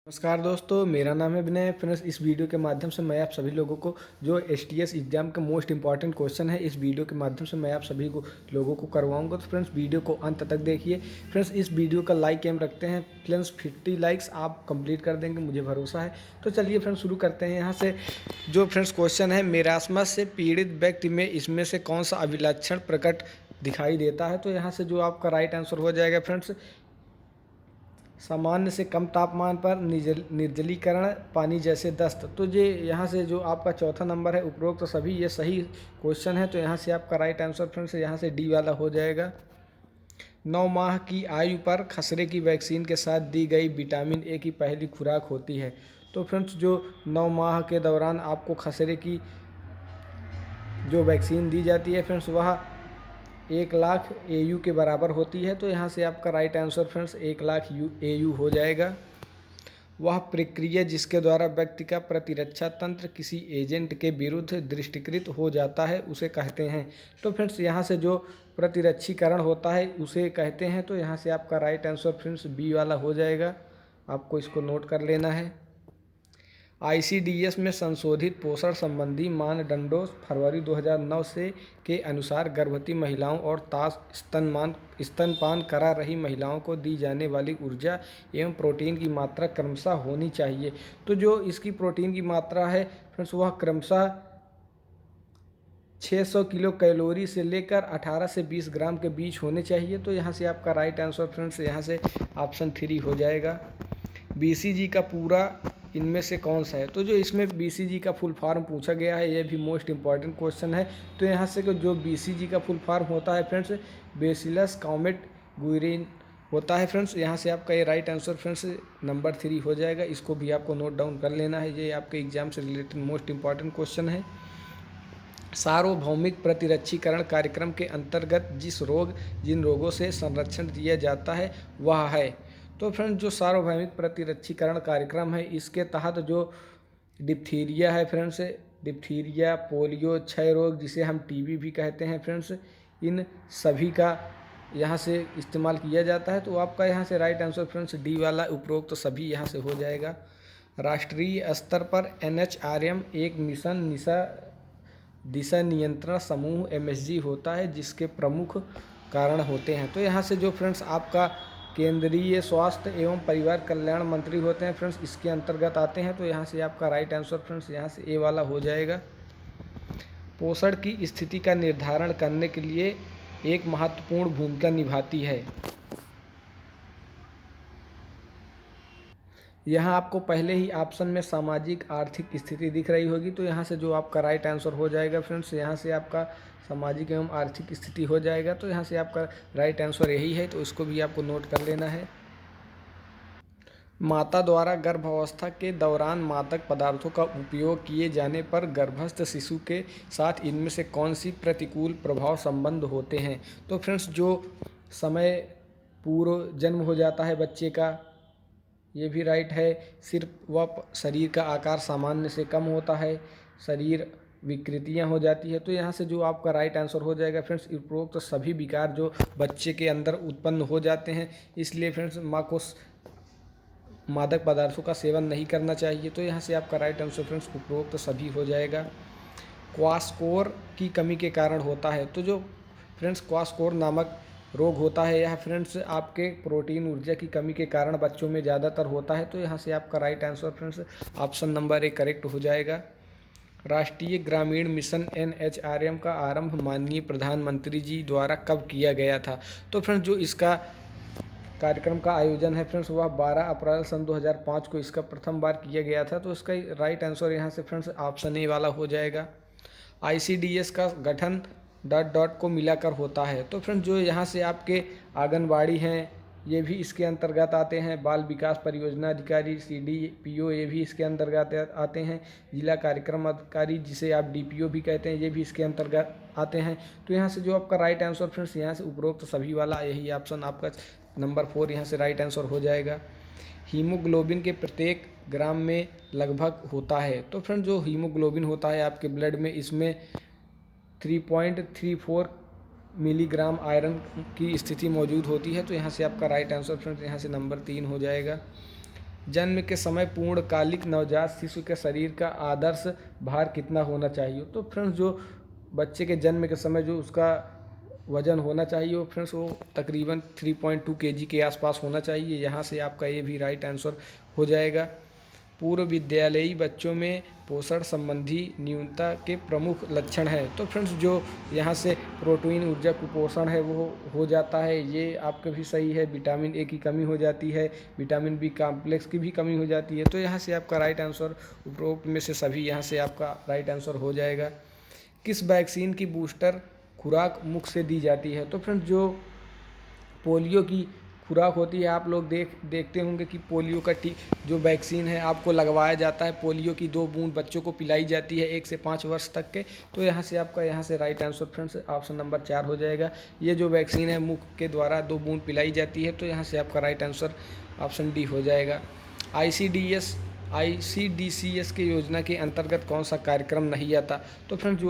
नमस्कार दोस्तों, मेरा नाम है विनय। फ्रेंड्स, इस वीडियो के माध्यम से मैं आप सभी लोगों को जो एसटीएस एग्जाम का मोस्ट इंपॉर्टेंट क्वेश्चन है, इस वीडियो के माध्यम से मैं आप सभी लोगों को करवाऊंगा। तो फ्रेंड्स, वीडियो को अंत तक देखिए। फ्रेंड्स, इस वीडियो का लाइक एम रखते हैं। फ्रेंड्स, 50 लाइक्स आप कंप्लीट कर देंगे, मुझे भरोसा है। तो चलिए फ्रेंड्स, शुरू करते हैं। यहाँ से जो फ्रेंड्स क्वेश्चन है, मेरास्मस से पीड़ित व्यक्ति में इसमें से कौन सा अभिलक्षण प्रकट दिखाई देता है। तो यहाँ से जो आपका राइट आंसर हो जाएगा फ्रेंड्स, सामान्य से कम तापमान पर निर्जलीकरण, पानी जैसे दस्त। तो ये यहाँ से जो आपका चौथा नंबर है, उपरोक्त तो सभी ये सही क्वेश्चन है। तो यहाँ से आपका राइट आंसर फ्रेंड्स यहाँ से डी वाला हो जाएगा। 9 माह की आयु पर खसरे की वैक्सीन के साथ दी गई विटामिन ए की पहली खुराक होती है। तो फ्रेंड्स, जो 9 माह के दौरान आपको खसरे की जो वैक्सीन दी जाती है फ्रेंड्स, वह 1,00,000 AU के बराबर होती है। तो यहाँ से आपका राइट आंसर फ्रेंड्स 1,00,000 AU हो जाएगा। वह प्रक्रिया जिसके द्वारा व्यक्ति का प्रतिरक्षा तंत्र किसी एजेंट के विरुद्ध दृष्टिकृत हो जाता है, उसे कहते हैं। तो फ्रेंड्स, यहाँ से जो प्रतिरक्षीकरण होता है उसे कहते हैं। तो यहाँ से आपका राइट आंसर फ्रेंड्स बी वाला हो जाएगा। आपको इसको नोट कर लेना है। आईसीडीएस में संशोधित पोषण संबंधी मानदंडों फरवरी 2009 से के अनुसार गर्भवती महिलाओं और स्तनपान करा रही महिलाओं को दी जाने वाली ऊर्जा एवं प्रोटीन की मात्रा क्रमशः होनी चाहिए। तो जो इसकी प्रोटीन की मात्रा है फ्रेंड्स, वह क्रमशः 600 किलो कैलोरी से लेकर 18 से 20 ग्राम के बीच होने चाहिए। तो यहाँ से आपका राइट आंसर फ्रेंड्स यहाँ से ऑप्शन 3 हो जाएगा। बीसीजी का पूरा इनमें से कौन सा है। तो जो इसमें बीसीजी का फुल फॉर्म पूछा गया है, ये भी मोस्ट इंपॉर्टेंट क्वेश्चन है। तो यहाँ से जो बीसीजी का फुल फॉर्म होता है फ्रेंड्स, बेसिलस कॉमेट गुएरिन होता है। फ्रेंड्स, यहाँ से आपका ये राइट आंसर फ्रेंड्स नंबर 3 हो जाएगा। इसको भी आपको नोट डाउन कर लेना है, ये आपके एग्जाम से रिलेटेड मोस्ट इंपॉर्टेंट क्वेश्चन है। सार्वभौमिक प्रतिरक्षीकरण कार्यक्रम के अंतर्गत जिन रोगों से संरक्षण दिया जाता है वह है। तो फ्रेंड्स, जो सार्वभौमिक प्रतिरक्षीकरण कार्यक्रम है, इसके तहत जो डिप्थीरिया है फ्रेंड्स, डिप्थीरिया, पोलियो, क्षय रोग जिसे हम टीबी भी कहते हैं फ्रेंड्स, इन सभी का यहाँ से इस्तेमाल किया जाता है। तो आपका यहाँ से राइट आंसर फ्रेंड्स डी वाला उपरोक्त तो सभी यहाँ से हो जाएगा। राष्ट्रीय स्तर पर NHRM एक मिशन दिशा नियंत्रण समूह MSG होता है, जिसके प्रमुख कारण होते हैं। तो यहाँ से जो फ्रेंड्स आपका केंद्रीय स्वास्थ्य एवं परिवार कल्याण मंत्री होते हैं फ्रेंड्स, इसके अंतर्गत आते हैं। तो यहाँ से आपका राइट आंसर फ्रेंड्स यहाँ से ए वाला हो जाएगा। पोषण की स्थिति का निर्धारण करने के लिए एक महत्वपूर्ण भूमिका निभाती है। यहाँ आपको पहले ही ऑप्शन में सामाजिक आर्थिक स्थिति दिख रही होगी। तो यहाँ से जो आपका राइट आंसर हो जाएगा फ्रेंड्स, यहाँ से आपका सामाजिक एवं आर्थिक स्थिति हो जाएगा। तो यहाँ से आपका राइट आंसर यही है, तो इसको भी आपको नोट कर लेना है। माता द्वारा गर्भावस्था के दौरान मादक पदार्थों का उपयोग किए जाने पर गर्भस्थ शिशु के साथ इनमें से कौन सी प्रतिकूल प्रभाव संबंध होते हैं। तो फ्रेंड्स, जो समय पूर्व जन्म हो जाता है बच्चे का, ये भी राइट है। सिर्फ वह शरीर का आकार सामान्य से कम होता है, शरीर विकृतियां हो जाती है। तो यहाँ से जो आपका राइट आंसर हो जाएगा फ्रेंड्स, उपरोक्त तो सभी विकार जो बच्चे के अंदर उत्पन्न हो जाते हैं, इसलिए फ्रेंड्स माँ को मादक पदार्थों का सेवन नहीं करना चाहिए। तो यहाँ से आपका राइट आंसर फ्रेंड्स उपरोक्त तो सभी हो जाएगा। क्वास्कोर की कमी के कारण होता है। तो जो फ्रेंड्स क्वास्कोर नामक रोग होता है, यह फ्रेंड्स आपके प्रोटीन ऊर्जा की कमी के कारण बच्चों में ज़्यादातर होता है। तो यहाँ से आपका right answer friends option number 1 correct हो जाएगा। राष्ट्रीय ग्रामीण मिशन NHRM का आरंभ माननीय प्रधानमंत्री जी द्वारा कब किया गया था। तो फ्रेंड्स, जो इसका कार्यक्रम का आयोजन है फ्रेंड्स, वह 12 अप्रैल सन 2005 को इसका प्रथम बार किया गया था। तो इसका राइट आंसर यहाँ से फ्रेंड्स ऑप्शन ए वाला हो जाएगा। ICDS का गठन ... को मिलाकर होता है। तो फ्रेंड्स, जो यहाँ से आपके आंगनबाड़ी हैं, ये भी इसके अंतर्गत आते हैं। बाल विकास परियोजना अधिकारी CDPO, ये भी इसके अंतर्गत आते हैं। जिला कार्यक्रम अधिकारी, जिसे आप DPO भी कहते हैं, ये भी इसके अंतर्गत आते हैं। तो यहाँ से जो आपका राइट आंसर फ्रेंड्स यहाँ से उपरोक्त सभी वाला यही ऑप्शन आपका नंबर 4 यहाँ से राइट आंसर हो जाएगा। हीमोग्लोबिन के प्रत्येक ग्राम में लगभग होता है। तो फ्रेंड्स, जो हीमोग्लोबिन होता है आपके ब्लड में, इसमें 3.34 मिलीग्राम आयरन की स्थिति मौजूद होती है। तो यहाँ से आपका राइट आंसर फ्रेंड्स यहाँ से नंबर 3 हो जाएगा। जन्म के समय पूर्णकालिक नवजात शिशु के शरीर का आदर्श भार कितना होना चाहिए। तो फ्रेंड्स जो बच्चे के जन्म के समय जो उसका वजन होना चाहिए वो फ्रेंड्स वो तकरीबन 3.2 kg के आसपास होना चाहिए। यहाँ से आपका ये भी राइट आंसर हो जाएगा। पूर्व विद्यालयी बच्चों में पोषण संबंधी न्यूनता के प्रमुख लक्षण है। तो फ्रेंड्स जो यहाँ से प्रोटीन ऊर्जा कुपोषण है वो हो जाता है, ये आपका भी सही है। विटामिन ए की कमी हो जाती है, विटामिन बी कॉम्प्लेक्स की भी कमी हो जाती है। तो यहाँ से आपका राइट आंसर उपरोक्त में से सभी यहाँ से आपका राइट आंसर हो जाएगा। किस वैक्सीन की बूस्टर खुराक मुख से दी जाती है। तो फ्रेंड्स जो पोलियो की खुराक होती है, आप लोग देखते होंगे कि पोलियो का जो वैक्सीन है आपको लगवाया जाता है। पोलियो की 2 बूंद बच्चों को पिलाई जाती है 1 से 5 वर्ष तक के। तो यहाँ से आपका यहाँ से right answer friends option number 4 हो जाएगा। ये जो वैक्सीन है मुख के द्वारा 2 बूंद पिलाई जाती है। तो यहाँ से आपका राइट आंसर ऑप्शन डी हो जाएगा। ICDCS के योजना के अंतर्गत कौन सा कार्यक्रम नहीं आता। तो फ्रेंड्स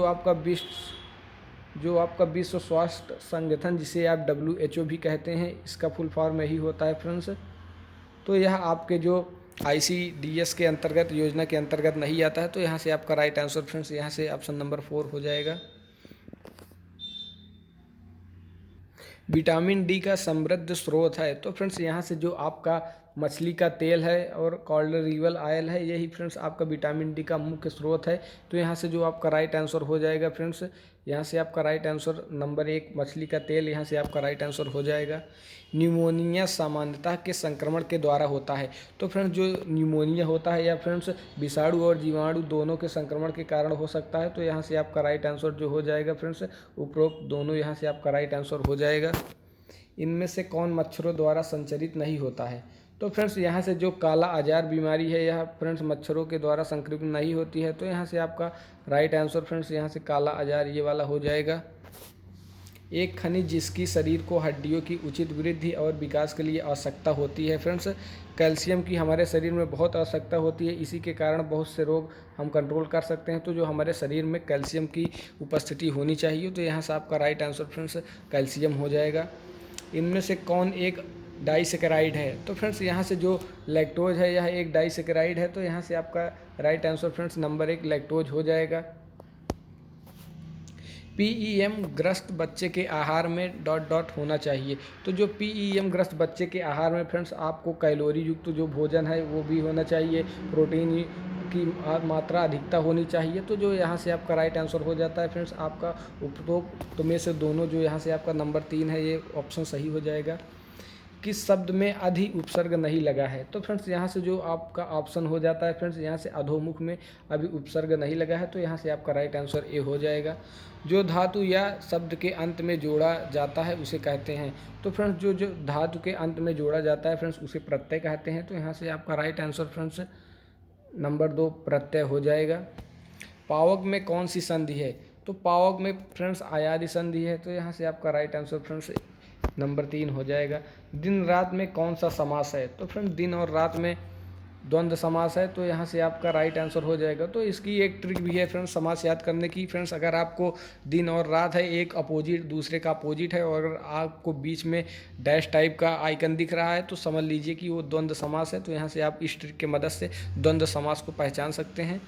जो आपका विश्व स्वास्थ्य संगठन, जिसे आप WHO भी कहते हैं, इसका फुल फॉर्म यही होता है फ्रेंड्स। तो यह आपके जो ICDS के अंतर्गत योजना के अंतर्गत नहीं आता है। तो यहाँ से आपका राइट आंसर फ्रेंड्स यहाँ से ऑप्शन नंबर 4 हो जाएगा। विटामिन डी का समृद्ध स्रोत है। तो फ्रेंड्स यहाँ से जो आपका मछली का तेल है और कॉलरिवल ऑयल है, यही फ्रेंड्स आपका विटामिन डी का मुख्य स्रोत है। तो यहाँ से जो आपका राइट आंसर हो जाएगा फ्रेंड्स, यहाँ से आपका राइट आंसर नंबर 1 मछली का तेल, यहाँ से आपका राइट आंसर हो जाएगा। न्यूमोनिया सामान्यतः के संक्रमण के द्वारा होता है। तो फ्रेंड्स जो न्यूमोनिया होता है या फ्रेंड्स विषाणु और जीवाणु दोनों के संक्रमण के कारण हो सकता है। तो यहाँ से आपका राइट आंसर जो हो जाएगा फ्रेंड्स उपरोक्त दोनों, यहाँ से आपका राइट आंसर हो जाएगा। इनमें से कौन मच्छरों द्वारा संचरित नहीं होता है। तो फ्रेंड्स यहाँ से जो काला अजार बीमारी है यह फ्रेंड्स मच्छरों के द्वारा संक्रमित नहीं होती है। तो यहाँ से आपका राइट आंसर फ्रेंड्स यहाँ से काला अजार ये वाला हो जाएगा। एक खनिज जिसकी शरीर को हड्डियों की उचित वृद्धि और विकास के लिए आवश्यकता होती है। फ्रेंड्स कैल्शियम की हमारे शरीर में बहुत आवश्यकता होती है, इसी के कारण बहुत से रोग हम कंट्रोल कर सकते हैं। तो जो हमारे शरीर में कैल्शियम की उपस्थिति होनी चाहिए। तो यहाँ से आपका राइट आंसर फ्रेंड्स कैल्शियम हो जाएगा। इनमें से कौन एक डाइसेकेराइड है। तो फ्रेंड्स यहाँ से जो लैक्टोज है यह एक डाइसेकेराइड है। तो यहाँ से आपका right answer friends number 1 lactose हो जाएगा। PEM ग्रस्त बच्चे के आहार में ... होना चाहिए। तो जो PEM ग्रस्त बच्चे के आहार में फ्रेंड्स आपको कैलोरी युक्त जो भोजन है वो भी होना चाहिए, प्रोटीन की मात्रा अधिकता होनी चाहिए। तो जो यहाँ से आपका राइट आंसर हो जाता है फ्रेंड्स आपका उपरोक्त में से दोनों, जो यहाँ से आपका नंबर 3 है ये ऑप्शन सही हो जाएगा। किस शब्द में अधि उपसर्ग नहीं लगा है। तो फ्रेंड्स यहाँ से जो आपका ऑप्शन हो जाता है फ्रेंड्स यहाँ से अधोमुख में अभी उपसर्ग नहीं लगा है। तो यहाँ से आपका राइट आंसर ए हो जाएगा। जो धातु या शब्द के अंत में जोड़ा जाता है उसे कहते हैं। तो फ्रेंड्स जो धातु के अंत में जोड़ा जाता है फ्रेंड्स उसे प्रत्यय कहते हैं। तो यहाँ से आपका राइट आंसर फ्रेंड्स नंबर 2 प्रत्यय हो जाएगा। पावक में कौन सी संधि है। तो पावक में फ्रेंड्स आयादी संधि है। तो यहाँ से आपका राइट आंसर फ्रेंड्स नंबर 3 हो जाएगा। दिन रात में कौन सा समास है। तो फ्रेंड्स दिन और रात में द्वंद्व समास है। तो यहाँ से आपका राइट आंसर हो जाएगा। तो इसकी एक ट्रिक भी है फ्रेंड्स समास याद करने की। फ्रेंड्स अगर आपको दिन और रात है, एक अपोजिट दूसरे का अपोजिट है और अगर आपको बीच में डैश टाइप का आइकन दिख रहा है तो समझ लीजिए कि वो द्वंद्व समास है। तो यहाँ से आप इस ट्रिक के मदद से द्वंद्व समास को पहचान सकते हैं।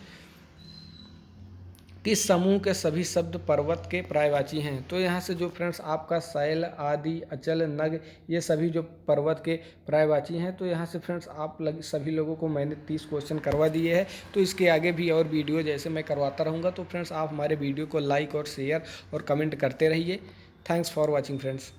किस समूह के सभी शब्द पर्वत के पर्यायवाची हैं। तो यहाँ से जो फ्रेंड्स आपका शैल, आदि, अचल, नग, ये सभी जो पर्वत के पर्यायवाची हैं। तो यहाँ से फ्रेंड्स आप सभी लोगों को मैंने 30 क्वेश्चन करवा दिए हैं। तो इसके आगे भी और वीडियो जैसे मैं करवाता रहूँगा। तो फ्रेंड्स आप हमारे वीडियो को लाइक और शेयर और कमेंट करते रहिए। Thanks for watching friends.